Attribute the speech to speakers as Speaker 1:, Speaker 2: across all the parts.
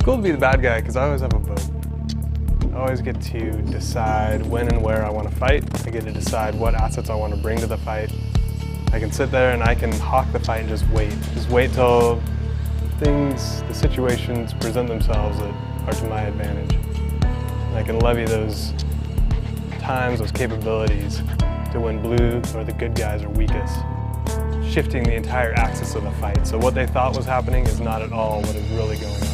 Speaker 1: It's cool to be the bad guy because I always have a vote. I always get to decide when and where I want to fight. I get to decide what assets I want to bring to the fight. I can sit there and I can hawk the fight and just wait. Just wait till the situations present themselves that are to my advantage. And I can levy those times, those capabilities to when blue or the good guys are weakest, shifting the entire axis of the fight. So what they thought was happening is not at all what is really going on.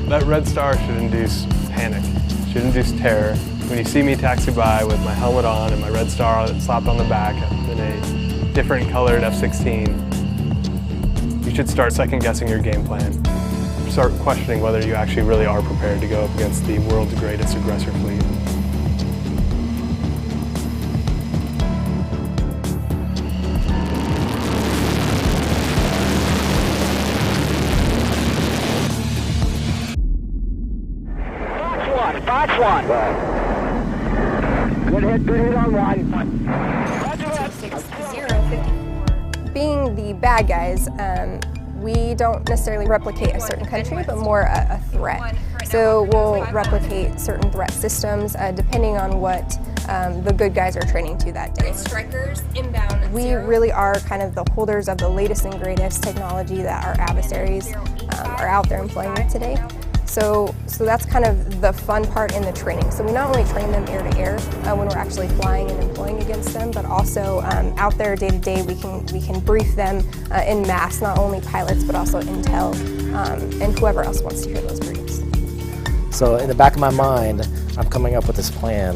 Speaker 1: That red star should induce panic, should induce terror. When you see me taxi by with my helmet on and my red star slapped on the back in a different colored F-16, you should start second-guessing your game plan. Start questioning whether you actually really are prepared to go up against the world's greatest aggressor fleet.
Speaker 2: Box one. Good hit on one.
Speaker 3: Being the bad guys, we don't necessarily replicate a certain country, but more a threat. So we'll replicate certain threat systems depending on what the good guys are training to that day.
Speaker 4: Strikers inbound.
Speaker 3: We really are kind of the holders of the latest and greatest technology that our adversaries are out there employing with today. So that's kind of the fun part in the training. So we not only train them air to air when we're actually flying and employing against them, but also out there day to day we can brief them in mass, not only pilots but also intel and whoever else wants to hear those briefs.
Speaker 5: So in the back of my mind, I'm coming up with this plan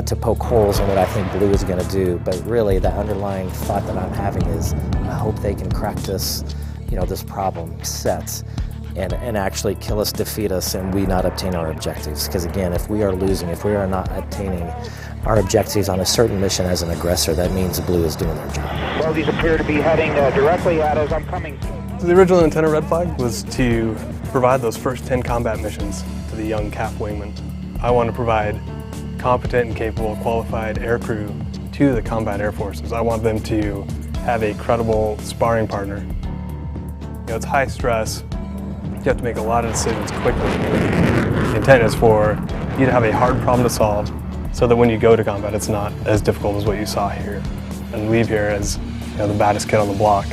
Speaker 5: to poke holes in what I think blue is going to do, but really the underlying thought that I'm having is I hope they can crack this, this problem set. And actually kill us, defeat us, and we not obtain our objectives. Because again, if we are losing, if we are not obtaining our objectives on a certain mission as an aggressor, that means blue is doing their job.
Speaker 2: Well, these appear to be heading directly at us. I'm coming.
Speaker 1: So the original intent of Red Flag was to provide those first 10 combat missions to the young CAF wingman. I want to provide competent and capable, qualified aircrew to the combat air forces. I want them to have a credible sparring partner. It's high stress. You have to make a lot of decisions quickly. The intent is for you to have a hard problem to solve so that when you go to combat it's not as difficult as what you saw here and leave here as the baddest kid on the block.